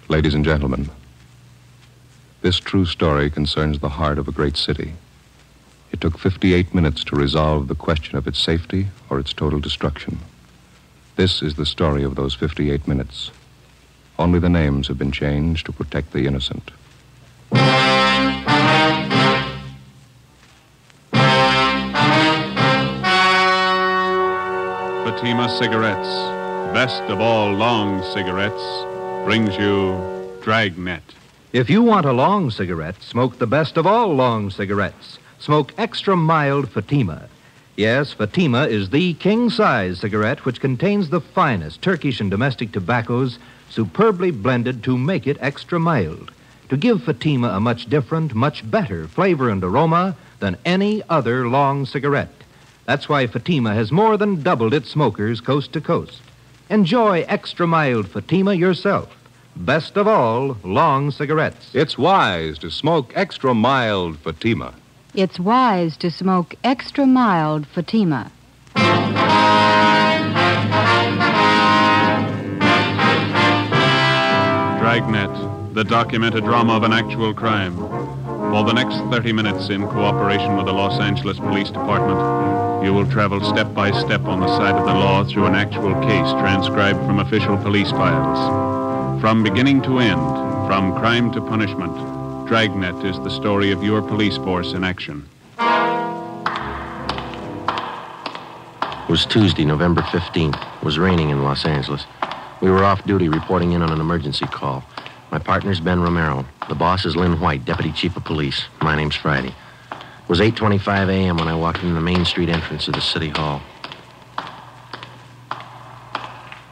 Ladies and gentlemen, this true story concerns the heart of a great city. It took 58 minutes to resolve the question of its safety or its total destruction. This is the story of those 58 minutes. Only the names have been changed to protect the innocent. Fatima Cigarettes, best of all long cigarettes, brings you Dragnet. If you want a long cigarette, smoke the best of all long cigarettes. Smoke extra mild Fatima. Yes, Fatima is the king-size cigarette which contains the finest Turkish and domestic tobaccos superbly blended to make it extra mild, to give Fatima a much different, much better flavor and aroma than any other long cigarette. That's why Fatima has more than doubled its smokers coast to coast. Enjoy extra mild Fatima yourself. Best of all, long cigarettes. It's wise to smoke extra mild Fatima. It's wise to smoke extra mild Fatima. Dragnet, the documented drama of an actual crime. For the next 30 minutes, in cooperation with the Los Angeles Police Department, you will travel step by step on the side of the law through an actual case transcribed from official police files. From beginning to end, from crime to punishment, Dragnet is the story of your police force in action. It was Tuesday, November 15th. It was raining in Los Angeles. We were off duty reporting in on an emergency call. My partner's Ben Romero. The boss is Lynn White, Deputy Chief of Police. My name's Friday. It was 8:25 a.m. when I walked in the Main Street entrance of the City Hall.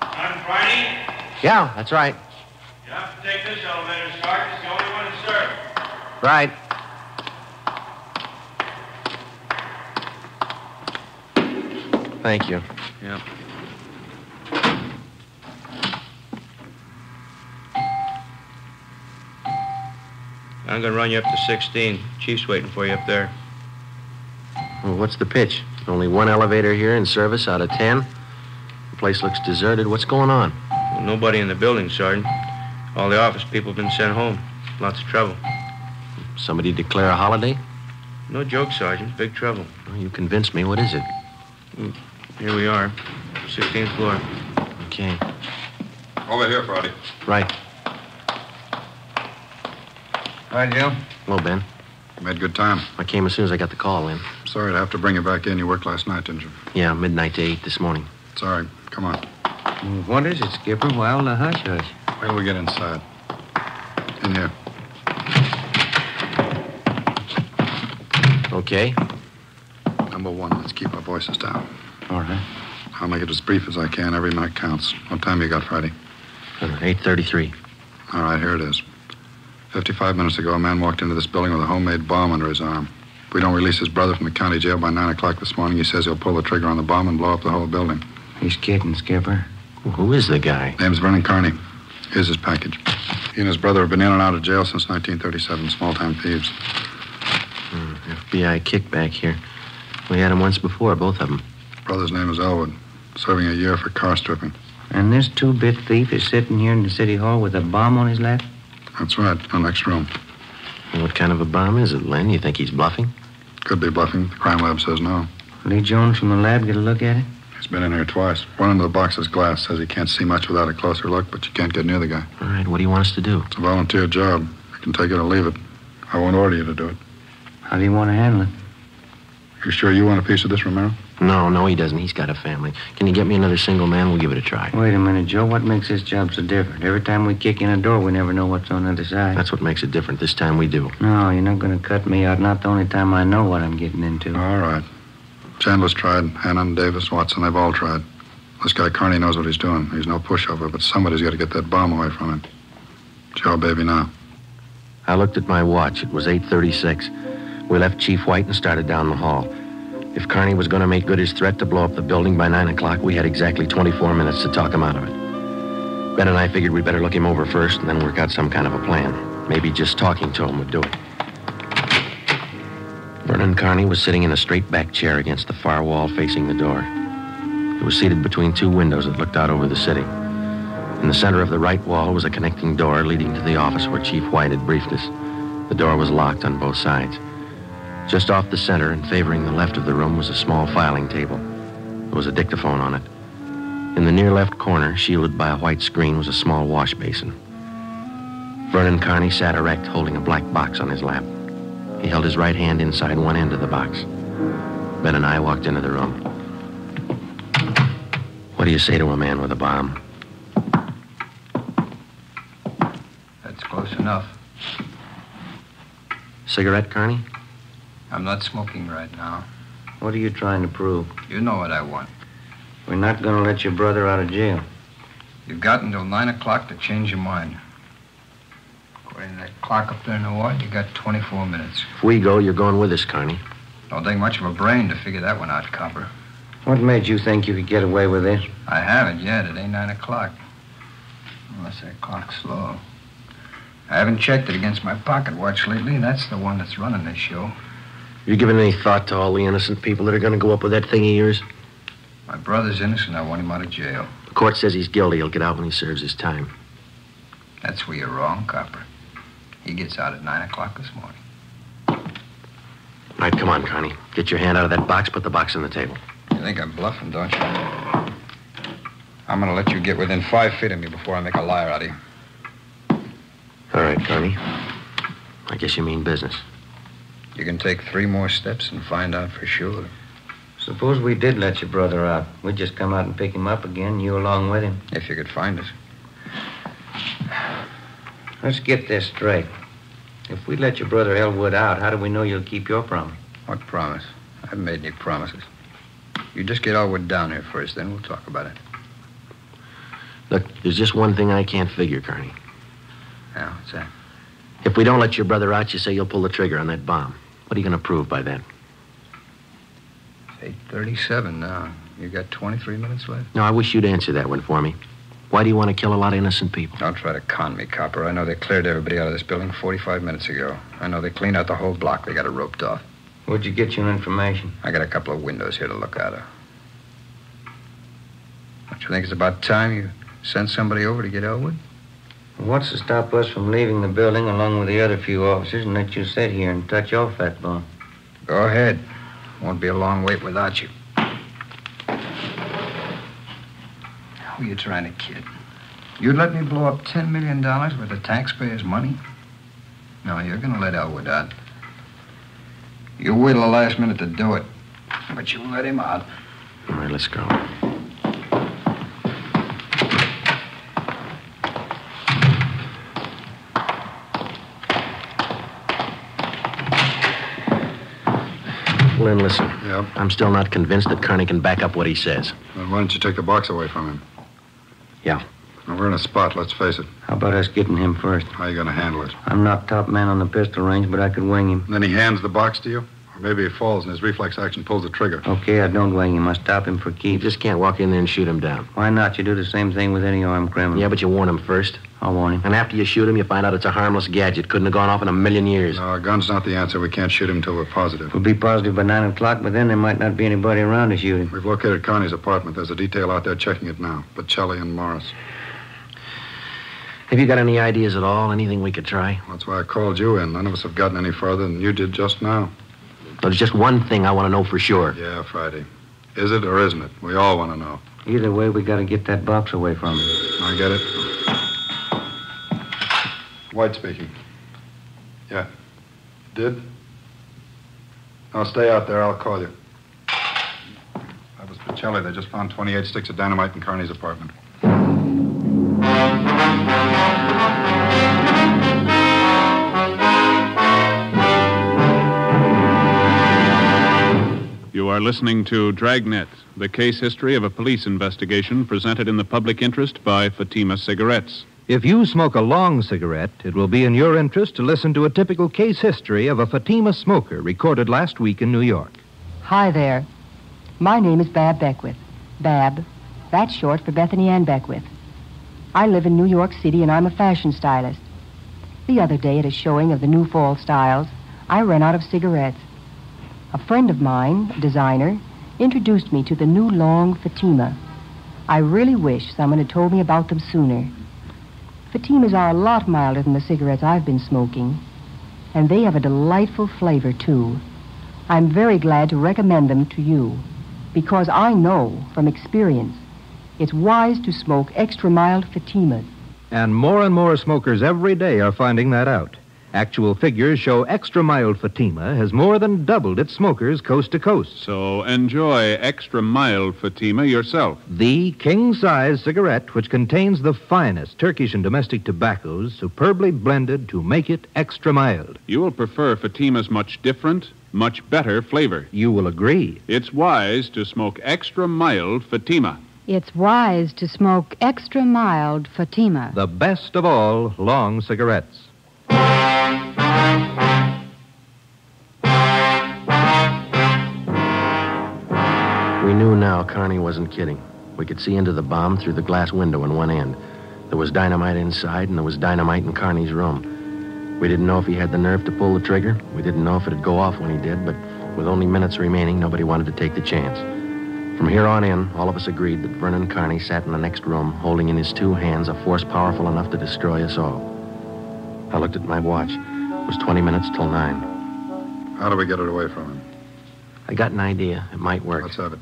I'm Friday. Yeah, that's right. You have to take this elevator, Sergeant. It's the only one to serve. Right. Thank you. Yep. I'm going to run you up to 16. Chief's waiting for you up there. Well, what's the pitch? Only one elevator here in service out of 10? The place looks deserted. What's going on? Well, nobody in the building, Sergeant. All the office people have been sent home. Lots of trouble. Somebody declare a holiday? No joke, Sergeant. Big trouble. Well, you convinced me. What is it? Here we are. 16th floor. Okay. Over here, Friday. Right. Hi, Joe. Hello, Ben. Made good time. I came as soon as I got the call in. Sorry to have to bring you back in. You worked last night, didn't you? Yeah, midnight to 8 this morning. Sorry. Come on. What is it, Skipper? Why all the hush-hush? Wait till we get inside. In here. Okay. Number one, let's keep our voices down. All right. I'll make it as brief as I can. Every minute counts. What time you got, Friday? 8:33. All right, here it is. 55 minutes ago, a man walked into this building with a homemade bomb under his arm. If we don't release his brother from the county jail by 9 o'clock this morning, he says he'll pull the trigger on the bomb and blow up the whole building. He's kidding, Skipper. Well, who is the guy? Name's Vernon Carney. Here's his package. He and his brother have been in and out of jail since 1937, small-time thieves. FBI kickback here. We had him once before, both of them. Brother's name is Elwood, serving a year for car stripping. And this two-bit thief is sitting here in the city hall with a bomb on his lap? That's right, in the next room. And what kind of a bomb is it, Len? You think he's bluffing? Could be bluffing. The crime lab says no. Lee Jones from the lab get a look at it? He's been in here twice. One into the box is glass. Says he can't see much without a closer look, but you can't get near the guy. All right, what do you want us to do? It's a volunteer job. You can take it or leave it. I won't order you to do it. How do you want to handle it? You sure you want a piece of this, Romero? No, he doesn't. He's got a family. Can you get me another single man? We'll give it a try. Wait a minute, Joe. What makes this job so different? Every time we kick in a door, we never know what's on the other side. That's what makes it different. This time we do. No, you're not going to cut me out. Not the only time I know what I'm getting into. All right. Chandler's tried. Hannon, Davis, Watson, they've all tried. This guy Carney knows what he's doing. He's no pushover, but somebody's got to get that bomb away from him. It's your baby now. I looked at my watch. It was 8:36. We left Chief White and started down the hall. If Carney was going to make good his threat to blow up the building by 9 o'clock, we had exactly 24 minutes to talk him out of it. Ben and I figured we'd better look him over first and then work out some kind of a plan. Maybe just talking to him would do it. Vernon Carney was sitting in a straight-back chair against the far wall facing the door. He was seated between two windows that looked out over the city. In the center of the right wall was a connecting door leading to the office where Chief White had briefed us. The door was locked on both sides. Just off the center and favoring the left of the room was a small filing table. There was a dictaphone on it. In the near left corner, shielded by a white screen, was a small wash basin. Vernon Kearney sat erect, holding a black box on his lap. He held his right hand inside one end of the box. Ben and I walked into the room. What do you say to a man with a bomb? That's close enough. Cigarette, Kearney? I'm not smoking right now. What are you trying to prove? You know what I want. We're not going to let your brother out of jail. You've got until 9 o'clock to change your mind. According to that clock up there in the ward, you got 24 minutes. If we go, you're going with us, Kearney. Don't take much of a brain to figure that one out, Copper. What made you think you could get away with this? I haven't yet. It ain't 9 o'clock. Unless that clock's slow. I haven't checked it against my pocket watch lately. That's the one that's running this show. You given any thought to all the innocent people that are going to go up with that thing of yours? My brother's innocent. I want him out of jail. The court says he's guilty. He'll get out when he serves his time. That's where you're wrong, Copper. He gets out at 9 o'clock this morning. All right, come on, Kearney. Get your hand out of that box. Put the box on the table. You think I'm bluffing, don't you? I'm going to let you get within 5 feet of me before I make a liar out of you. All right, Kearney. I guess you mean business. You can take 3 more steps and find out for sure. Suppose we did let your brother out. We'd just come out and pick him up again, you along with him. If you could find us. Let's get this straight. If we let your brother Elwood out, how do we know you'll keep your promise? What promise? I haven't made any promises. You just get Elwood down here first, then we'll talk about it. Look, there's just one thing I can't figure, Kearney. Yeah, what's that? If we don't let your brother out, you say you'll pull the trigger on that bomb. What are you going to prove by then? It's 8:37 now. You got 23 minutes left? No, I wish you'd answer that one for me. Why do you want to kill a lot of innocent people? Don't try to con me, Copper. I know they cleared everybody out of this building 45 minutes ago. I know they cleaned out the whole block. They got it roped off. Where'd you get your information? I got a couple of windows here to look out of. Don't you think it's about time you sent somebody over to get Elwood? What's to stop us from leaving the building along with the other few officers and let you sit here and touch off that bomb? Go ahead. Won't be a long wait without you. Who are you trying to kid? You'd let me blow up $10 million worth of taxpayers' money? No, you're going to let Elwood out. You wait till the last minute to do it, but you let him out. All right, let's go. Lynn, listen. Yep. I'm still not convinced that Kearney can back up what he says. Then why don't you take the box away from him? Yeah. Now, we're in a spot, let's face it. How about us getting him first? How are you going to handle it? I'm not top man on the pistol range, but I could wing him. And then he hands the box to you? Or maybe he falls and his reflex action pulls the trigger. Okay, I don't wing him. I stop him for You keeps. just can't walk in there and shoot him down. Why not? You do the same thing with any armed criminal. Yeah, but you warn him first. I'll warn him. And after you shoot him, you find out it's a harmless gadget. Couldn't have gone off in a million years. No, a gun's not the answer. We can't shoot him until we're positive. We'll be positive by 9 o'clock, but then there might not be anybody around to shoot him. We've located Connie's apartment. There's a detail out there checking it now. Bocelli and Morris. Have you got any ideas at all? Anything we could try? That's why I called you in. None of us have gotten any farther than you did just now. There's just one thing I want to know for sure. Yeah, Friday. Is it or isn't it? We all want to know. Either way, we got to get that box away from him. I get it. White speaking. Yeah. Did? No, stay out there. I'll call you. That was Bocelli. They just found 28 sticks of dynamite in Carney's apartment. You are listening to Dragnet, the case history of a police investigation presented in the public interest by Fatima Cigarettes. If you smoke a long cigarette, it will be in your interest to listen to a typical case history of a Fatima smoker recorded last week in New York. Hi there. My name is Bab Beckwith. Bab, that's short for Bethany Ann Beckwith. I live in New York City and I'm a fashion stylist. The other day at a showing of the new fall styles, I ran out of cigarettes. A friend of mine, a designer, introduced me to the new long Fatima. I really wish someone had told me about them sooner. Fatimas are a lot milder than the cigarettes I've been smoking, and they have a delightful flavor, too. I'm very glad to recommend them to you, because I know from experience it's wise to smoke extra mild Fatimas. And more smokers every day are finding that out. Actual figures show extra mild Fatima has more than doubled its smokers coast to coast. So enjoy extra mild Fatima yourself. The king-size cigarette, which contains the finest Turkish and domestic tobaccos, superbly blended to make it extra mild. You will prefer Fatima's much different, much better flavor. You will agree. It's wise to smoke extra mild Fatima. It's wise to smoke extra mild Fatima. The best of all long cigarettes. We knew now Carney wasn't kidding. We could see into the bomb through the glass window in one end. There was dynamite inside, and there was dynamite in Carney's room. We didn't know if he had the nerve to pull the trigger. We didn't know if it'd go off when he did, but with only minutes remaining, nobody wanted to take the chance. From here on in, all of us agreed that Vernon Carney sat in the next room, holding in his two hands a force powerful enough to destroy us all. I looked at my watch. It was 20 minutes till 9. How do we get it away from him? I got an idea. It might work. Let's have it.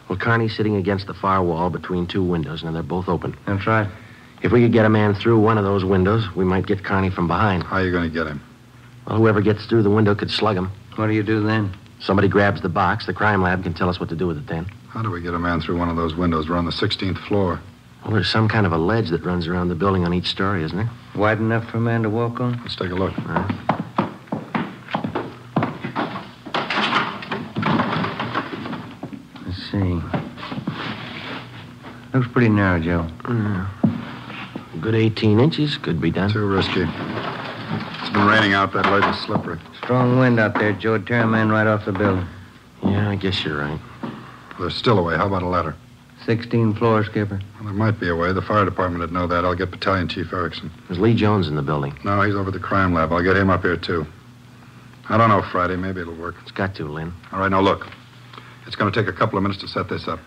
Well, Carney's sitting against the far wall between two windows, and they're both open. That's right. If we could get a man through one of those windows, we might get Carney from behind. How are you going to get him? Well, whoever gets through the window could slug him. What do you do then? Somebody grabs the box. The crime lab can tell us what to do with it then. How do we get a man through one of those windows? We're on the 16th floor. Well, there's some kind of a ledge that runs around the building on each story, isn't there? Wide enough for a man to walk on? Let's take a look. All right. Let's see. Looks pretty narrow, Joe. A good 18 inches could be done. Too risky. It's been raining out. That ledge is slippery. Strong wind out there, Joe. It'd tear a man right off the building. Yeah, I guess you're right. There's still a way. How about a ladder? 16th floor, Skipper. Well, there might be a way. The fire department would know that. I'll get Battalion Chief Erickson. There's Lee Jones in the building. No, he's over at the crime lab. I'll get him up here, too. I don't know, Friday. Maybe it'll work. It's got to, Lynn. All right, now look. It's going to take a couple of minutes to set this up.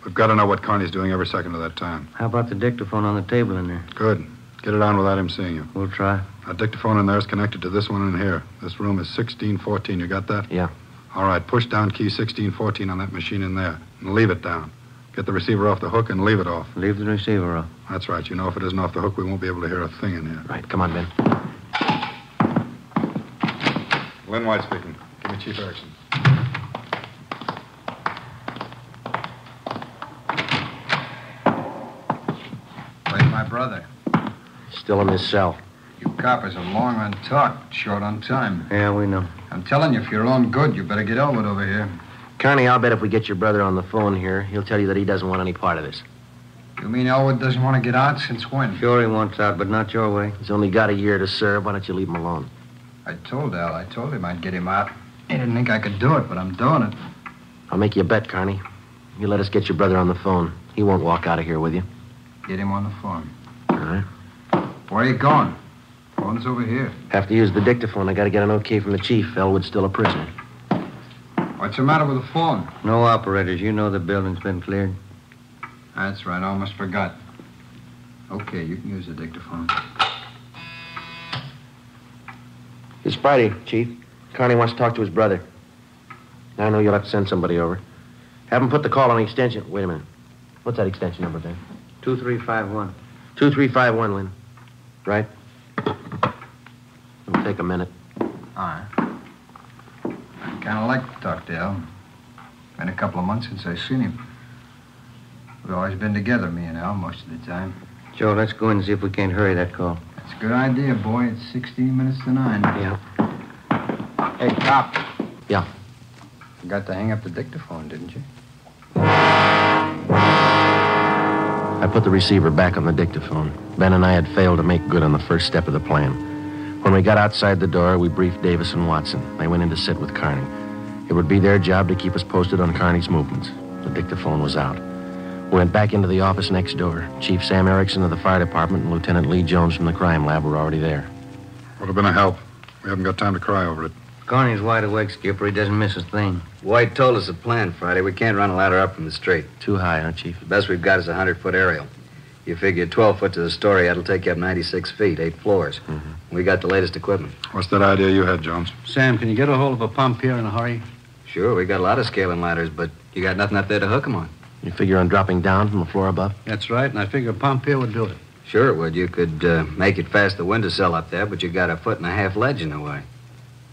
We've got to know what Carney's doing every second of that time. How about the dictaphone on the table in there? Good. Get it on without him seeing you. We'll try. That dictaphone in there is connected to this one in here. This room is 1614. You got that? Yeah. All right, push down key 1614 on that machine in there and leave it down. Get the receiver off the hook and leave it off. Leave the receiver off. That's right. You know, if it isn't off the hook, we won't be able to hear a thing in here. Right, come on, Ben. Lynn White speaking. Give me Chief Erickson. Where's my brother? Still in his cell. You coppers are long on talk, short on time. Yeah, we know. I'm telling you, if you're on good, you better get Elwood over here. Carney, I'll bet if we get your brother on the phone here, he'll tell you that he doesn't want any part of this. You mean Elwood doesn't want to get out? Since when? Sure he wants out, but not your way. He's only got a year to serve. Why don't you leave him alone? I told Al. I told him I'd get him out. He didn't think I could do it, but I'm doing it. I'll make you a bet, Carney. You let us get your brother on the phone. He won't walk out of here with you. Get him on the phone. All right. Where are you going? Phone's over here. Have to use the dictaphone. I got to get an okay from the chief. Elwood's still a prisoner. What's the matter with the phone? No operators. You know the building's been cleared. That's right. I almost forgot. Okay, you can use the dictaphone. It's Friday, Chief. Carney wants to talk to his brother. I know you'll have to send somebody over. Have him put the call on the extension. Wait a minute. What's that extension number, Ben? 2351. 2351, Lynn. Right? It'll take a minute. All right. I'd kind of like to talk to Al. Been a couple of months since I've seen him. We've always been together, me and Al, most of the time. Joe, let's go in and see if we can't hurry that call. That's a good idea, boy. It's 16 minutes to 9. Yeah. Hey, cop. Yeah. Forgot to hang up the dictaphone, didn't you? I put the receiver back on the dictaphone. Ben and I had failed to make good on the first step of the plan. When we got outside the door, we briefed Davis and Watson. They went in to sit with Carney. It would be their job to keep us posted on Carney's movements. The dictaphone was out. We went back into the office next door. Chief Sam Erickson of the fire department and Lieutenant Lee Jones from the crime lab were already there. Would have been a help. We haven't got time to cry over it. Carney's wide awake, Skipper. He doesn't miss a thing. White told us the plan Friday. We can't run a ladder up from the street. Too high, huh, Chief? The best we've got is a 100-foot aerial. You figure 12 foot to the story, that'll take you up 96 feet, 8 floors. We got the latest equipment. What's that idea you had, Jones? Sam, can you get a hold of a pump here in a hurry? Sure, we got a lot of scaling ladders, but you got nothing up there to hook 'em on. You figure on dropping down from the floor above? That's right, and I figure a pump here would do it. Sure it would. You could make it past the windowsill up there, but you got a 1.5 foot ledge in the way.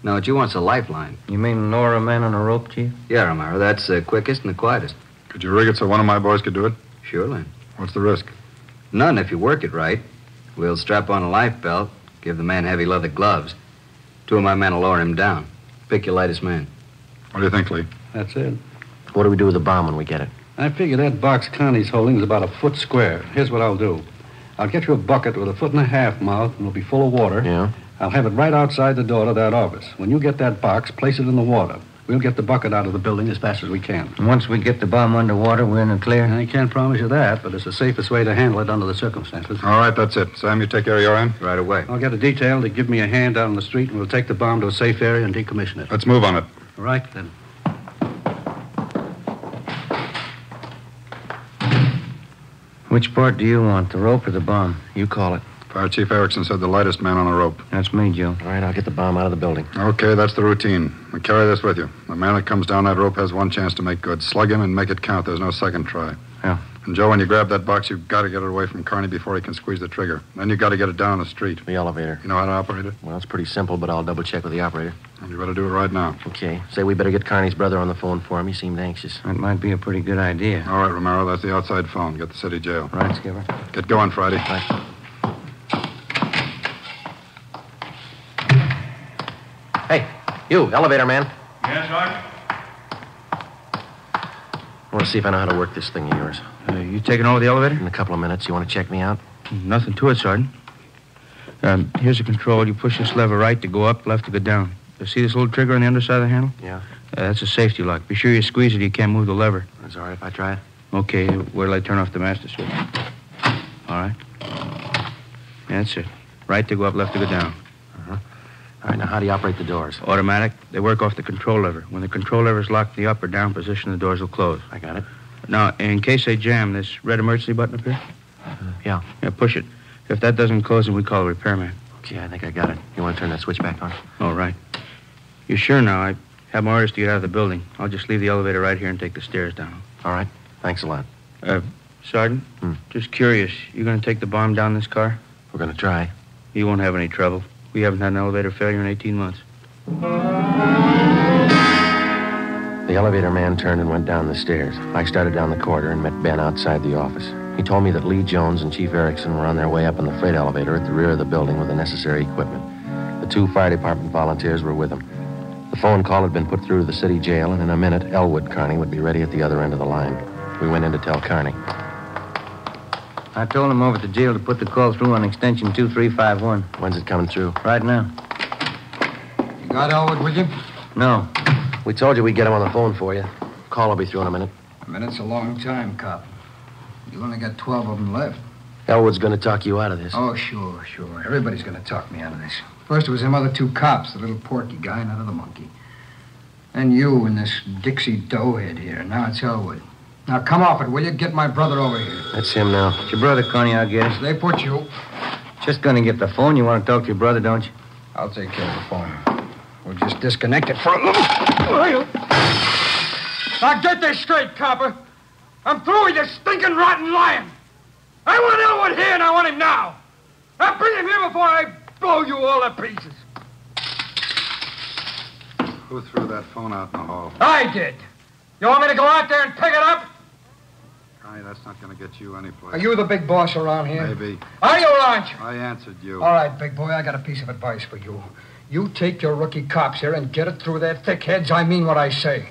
No, what you want's a lifeline. You mean lower a man on a rope, Chief? Yeah, Romero, that's the quickest and the quietest. Could you rig it so one of my boys could do it? Surely. What's the risk? None if you work it right. We'll strap on a life belt, give the man heavy leather gloves. 2 of my men will lower him down. Pick your lightest man. What do you think, Lee? That's it. What do we do with the bomb when we get it? I figure that box Connie's holding is about 1 foot square. Here's what I'll do. I'll get you a bucket with 1.5 foot mouth, and it'll be full of water. Yeah? I'll have it right outside the door to that office. When you get that box, place it in the water. We'll get the bucket out of the building as fast as we can. And once we get the bomb underwater, we're in the clear? I can't promise you that, but it's the safest way to handle it under the circumstances. All right, that's it. Sam, you take care of your end? Right away. I'll get a detail to give me a hand out on the street, and we'll take the bomb to a safe area and decommission it. Let's move on it. All right, then. Which part do you want, the rope or the bomb? You call it. Fire Chief Erickson said the lightest man on a rope. That's me, Joe. All right, I'll get the bomb out of the building. Okay, that's the routine. Now carry this with you. The man that comes down that rope has one chance to make good. Slug him and make it count. There's no second try. Yeah. And, Joe, when you grab that box, you've got to get it away from Carney before he can squeeze the trigger. Then you've got to get it down the street. The elevator. You know how to operate it? Well, it's pretty simple, but I'll double-check with the operator. And you better do it right now. Okay. Say we better get Carney's brother on the phone for him. He seemed anxious. That might be a pretty good idea. All right, Romero, that's the outside phone. Get the city jail. Right, Skipper. Get going, Friday. Right. Hey, you, elevator man. Yes, Sergeant? I want to see if I know how to work this thing of yours. You taking over the elevator? In a couple of minutes. You want to check me out? Nothing to it, Sergeant. Here's the control. You push this lever right to go up, left to go down. You see this little trigger on the underside of the handle? Yeah. That's a safety lock. Be sure you squeeze it. You can't move the lever. That's all right if I try it. Okay, where till I turn off the master switch? All right. That's it. Right to go up, left to go down. All right, now how do you operate the doors? Automatic. They work off the control lever. When the control lever is locked in the up or down position, the doors will close. I got it. Now, in case they jam, this red emergency button up here? Yeah. Yeah, push it. If that doesn't close, then we call a repairman. Okay, I think I got it. You want to turn that switch back on? All right. You sure now? I have my orders to get out of the building. I'll just leave the elevator right here and take the stairs down. All right. Thanks a lot. Sergeant, just curious. You going to take the bomb down this car? We're going to try. You won't have any trouble. We haven't had an elevator failure in 18 months. The elevator man turned and went down the stairs. I started down the corridor and met Ben outside the office. He told me that Lee Jones and Chief Erickson were on their way up in the freight elevator at the rear of the building with the necessary equipment. The 2 fire department volunteers were with them. The phone call had been put through to the city jail, and in a minute, Elwood Carney would be ready at the other end of the line. We went in to tell Carney. I told him over at the jail to put the call through on extension 2351. When's it coming through? Right now. You got Elwood with you? No. We told you we'd get him on the phone for you. Call will be through in a minute. A minute's a long time, cop. You only got 12 of them left. Elwood's going to talk you out of this. Oh, sure. Everybody's going to talk me out of this. First it was them other 2 cops, the little porky guy and that other monkey. And you and this Dixie doughhead here. Now it's Elwood. Now come off it, will you? Get my brother over here. That's him now. It's your brother, Connie, I'll get it. They put you. Just gonna get the phone. You want to talk to your brother, don't you? I'll take care of the phone. We'll just disconnect it for a little while. Now get this straight, copper. I'm through with your stinking rotten lying. I want Elwood here and I want him now. Now bring him here before I blow you all to pieces. Who threw that phone out in the hall? I did. You want me to go out there and pick it up? Connie, that's not going to get you anyplace. Are you the big boss around here? Maybe. Are you, aren't you? I answered you. All right, big boy, I got a piece of advice for you. You take your rookie cops here and get it through their thick heads. I mean what I say.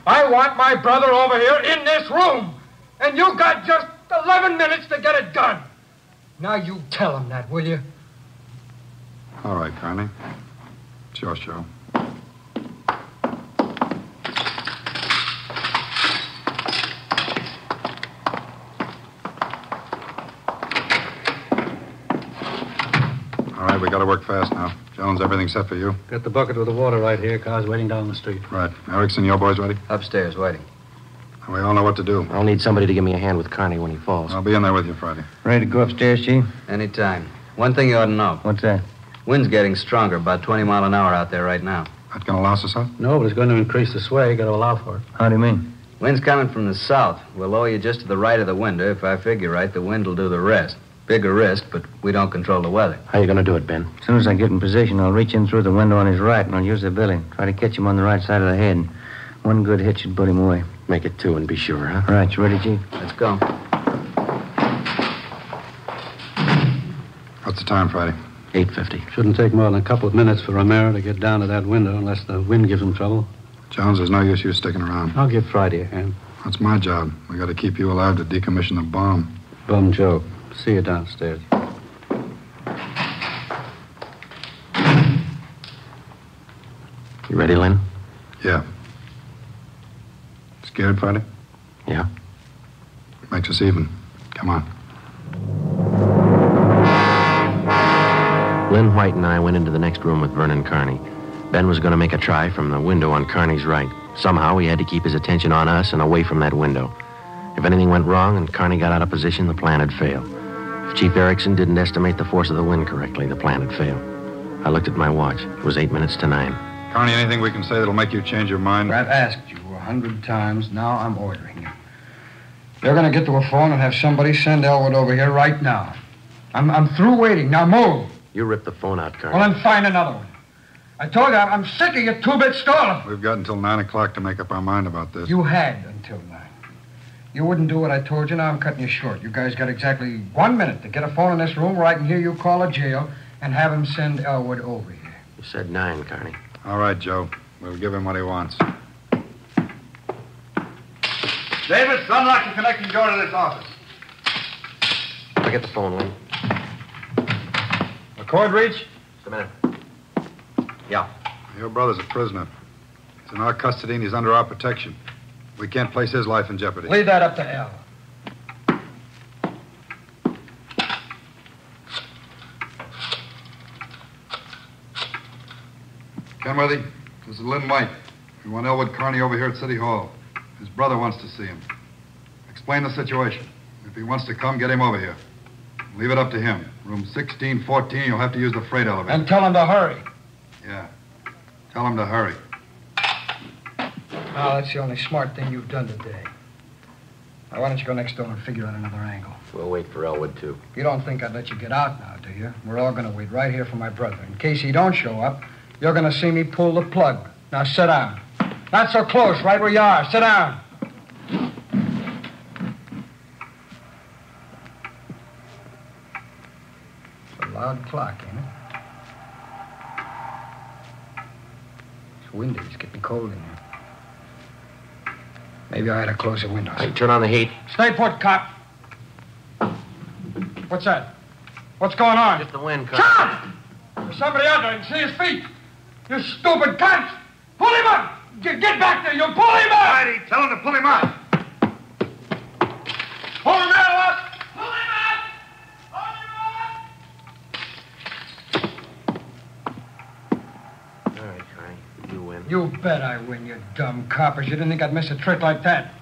I want my brother over here in this room. And you got just 11 minutes to get it done. Now you tell him that, will you? All right, Connie. It's your show. All right, we got to work fast now. Jones, everything set for you? Got the bucket with the water right here. Car's waiting down the street. Right. Erickson, your boys ready? Upstairs, waiting. We all know what to do. I'll need somebody to give me a hand with Carney when he falls. I'll be in there with you Friday. Ready to go upstairs, Chief? Anytime. One thing you ought to know. What's that? Wind's getting stronger, about 20 mile an hour out there right now. That gonna louse us up? No, but it's going to increase the sway. Got to allow for it. How do you mean? Wind's coming from the south. We'll lower you just to the right of the window. If I figure right, the wind will do the rest. Bigger risk, but we don't control the weather. How you going to do it, Ben? As soon as I get in position, I'll reach in through the window on his right, and I'll use the billy. Try to catch him on the right side of the head. One good hit should put him away. Make it 2 and be sure, huh? All right, you ready, Chief? Let's go. What's the time, Friday? 8:50. Shouldn't take more than a couple of minutes for Romero to get down to that window unless the wind gives him trouble. Jones, there's no use you sticking around. I'll give Friday a hand. That's my job. We got to keep you alive to decommission the bomb. Bum joke. See you downstairs. You ready, Lynn? Yeah. Scared, Friday? Yeah. Makes us even. Come on. Lynn White and I went into the next room with Vernon Carney. Ben was going to make a try from the window on Carney's right. Somehow he had to keep his attention on us and away from that window. If anything went wrong and Carney got out of position, the plan had failed. If Chief Erickson didn't estimate the force of the wind correctly, the plan had failed. I looked at my watch. It was 8 minutes to 9. Carney, anything we can say that'll make you change your mind? I've asked you 100 times. Now I'm ordering you. You're going to get to a phone and have somebody send Elwood over here right now. I'm through waiting. Now move. You ripped the phone out, Carney. Well, then find another one. I told you, I'm sick of your two-bit stalling. We've got until 9 o'clock to make up our mind about this. You had until 9. You wouldn't do what I told you. Now I'm cutting you short. You guys got exactly 1 minute to get a phone in this room where I can hear you call a jail and have him send Elwood over here. You said 9, Carney. All right, Joe. We'll give him what he wants. Davis, unlock the connecting door to this office. I'll get the phone, Lynn. A cord reach? Just a minute. Yeah. Your brother's a prisoner. He's in our custody and he's under our protection. We can't place his life in jeopardy. Leave that up to Al. Kenworthy, this is Lynn White. We want Elwood Carney over here at City Hall. His brother wants to see him. Explain the situation. If he wants to come, get him over here. Leave it up to him. Room 1614, you'll have to use the freight elevator. And tell him to hurry. Yeah. Tell him to hurry. Oh, that's the only smart thing you've done today. Now, why don't you go next door and figure out another angle? We'll wait for Elwood, too. You don't think I'd let you get out now, do you? We're all going to wait right here for my brother. In case he don't show up, you're going to see me pull the plug. Now, sit down. Not so close, right where you are. Sit down. It's a loud clock, ain't it? It's windy. It's getting cold in here. Maybe I ought to close the windows. Hey, turn on the heat. Stay put, cop. What's that? What's going on? Just the wind, Shut up! There's somebody out there. I can see his feet. You stupid cunt! Pull him up! Get back there! You'll pull him up! Righty, tell him to pull him up. Pull him up! Pull him up! All right, Carney. You win. You bet I win, you dumb coppers. You didn't think I'd miss a trick like that.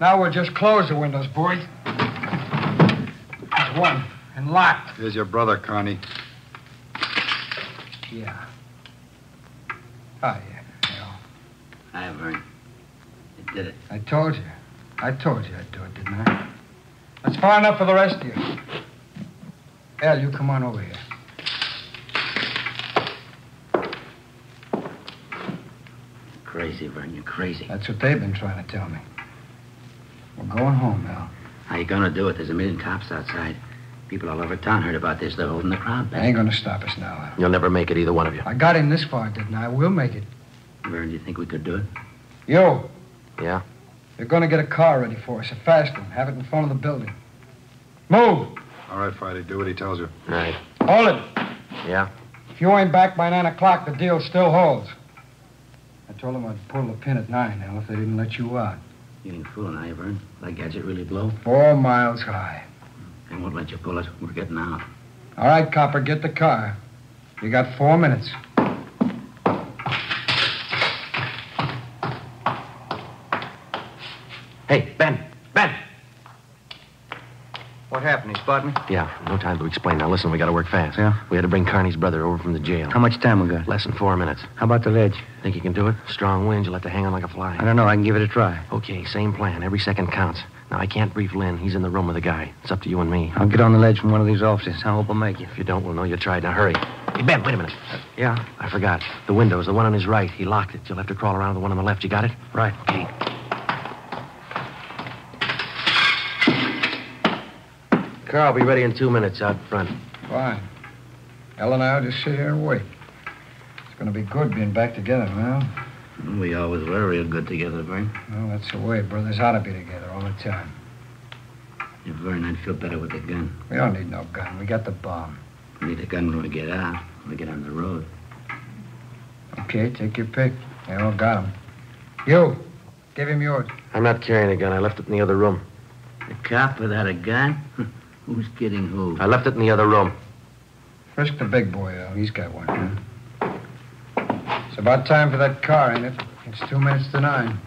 Now we'll just close the windows, boys. There's one, and locked. Here's your brother, Carney. Yeah. Oh, yeah. Hi, Vern. You did it. I told you. I'd do it, didn't I? That's far enough for the rest of you. Al, you come on over here. Crazy, Vern. You're crazy. That's what they've been trying to tell me. We're going home, Al. How you gonna do it? There's a million cops outside. People all over town heard about this. They're holding the crowd back. They ain't gonna stop us now, Al. You'll never make it, either one of you. I got him this far, didn't I? We'll make it. Vern, do you think we could do it? You. Yeah? You're gonna get a car ready for us, a fast one. Have it in front of the building. Move! All right, Friday. Do what he tells you. Right. Hold it. Yeah? If you ain't back by 9 o'clock, the deal still holds. I told them I'd pull the pin at 9, Al, if they didn't let you out. You ain't fooling, are you, Vern? Will that gadget really blow? 4 miles high. They won't let you pull it. We're getting out. All right, copper, get the car. You got 4 minutes. Hey, Ben! Ben! What happened? He spot me? Yeah, no time to explain. Now listen, we gotta work fast. Yeah? We had to bring Carney's brother over from the jail. How much time we got? Less than 4 minutes. How about the ledge? Think you can do it? Strong wind, you'll have to hang on like a fly. I don't know. I can give it a try. Okay, same plan. Every second counts. Now, I can't brief Lynn. He's in the room with the guy. It's up to you and me. I'll get on the ledge from one of these offices. I hope I'll make it. If you don't, we'll know you tried. Now, hurry. Hey, Ben, wait a minute. Yeah? I forgot. The window's the one on his right. He locked it. You'll have to crawl around to the one on the left. You got it? Right. Okay. Carl, be ready in 2 minutes out front. Fine. Ella and I'll just sit here and wait. It's going to be good being back together now. We always were real good together, Vern. Well, that's the way brothers ought to be together all the time. Yeah, Vern, I'd feel better with a gun. We don't need no gun. We got the bomb. We need a gun when we get out. When we get on the road. Okay, take your pick. They all got him. You, give him yours. I'm not carrying a gun. I left it in the other room. A cop without a gun? Who's kidding who? I left it in the other room. Frisk the big boy, though. He's got one. It's about time for that car, ain't it? It's 2 minutes to 9.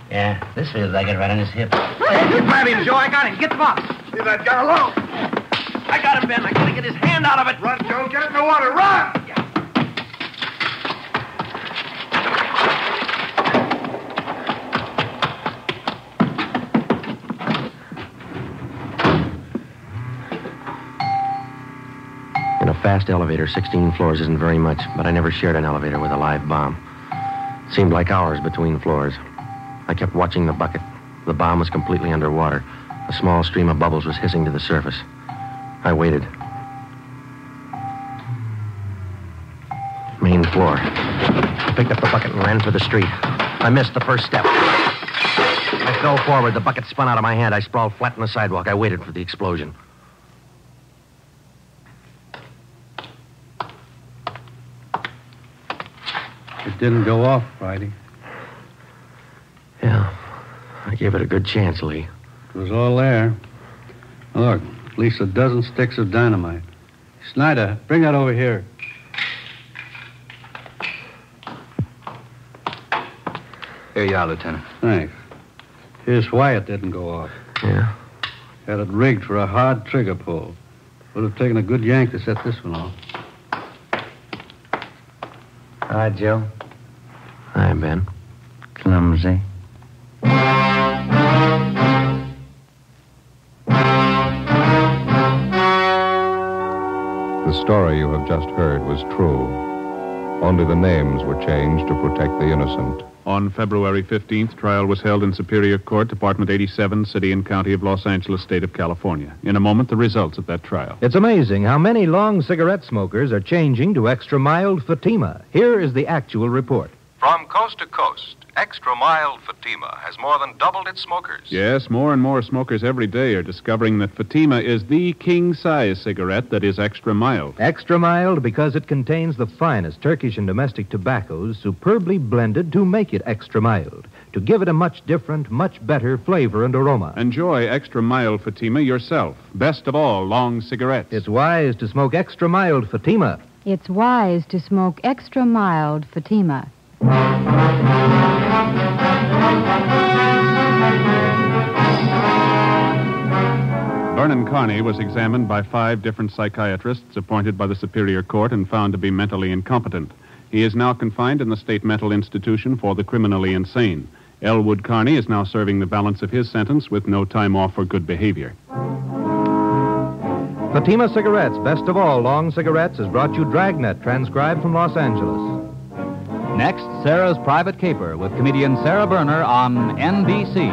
Yeah, this feels like it right on his hip. Grab him, Joe. I got him. Get the box. Leave that gun alone. I got him, Ben. I gotta get his hand out of it. Run, Joe. Get in the water. Run! In a fast elevator, 16 floors isn't very much, but I never shared an elevator with a live bomb. It seemed like hours between floors. I kept watching the bucket. The bomb was completely underwater. A small stream of bubbles was hissing to the surface. I waited. Main floor. I picked up the bucket and ran for the street. I missed the first step. I fell forward. The bucket spun out of my hand. I sprawled flat on the sidewalk. I waited for the explosion. It didn't go off Friday. Yeah. I gave it a good chance, Lee. It was all there. Look, at least a dozen sticks of dynamite. Snyder, bring that over here. Here you are, Lieutenant. Thanks. Here's why it didn't go off. Yeah? Had it rigged for a hard trigger pull. Would have taken a good yank to set this one off. Hi, Joe. Hi, Ben. Clumsy. The story you have just heard was true. Only the names were changed to protect the innocent. On February 15th, trial was held in Superior Court, Department 87, City and County of Los Angeles, State of California. In a moment, the results of that trial. It's amazing how many long cigarette smokers are changing to extra mild Fatima. Here is the actual report. From coast to coast, extra mild Fatima has more than doubled its smokers. Yes, more and more smokers every day are discovering that Fatima is the king-size cigarette that is extra mild. Extra mild because it contains the finest Turkish and domestic tobaccos superbly blended to make it extra mild, to give it a much different, much better flavor and aroma. Enjoy extra mild Fatima yourself. Best of all, long cigarettes. It's wise to smoke extra mild Fatima. It's wise to smoke extra mild Fatima. Vernon Carney was examined by 5 different psychiatrists appointed by the Superior Court and found to be mentally incompetent. He is now confined in the State Mental Institution for the Criminally Insane. Elwood Carney is now serving the balance of his sentence with no time off for good behavior. Fatima Cigarettes, best of all long cigarettes, has brought you Dragnet, transcribed from Los Angeles. Next, Sarah's Private Caper with comedian Sarah Berner on NBC.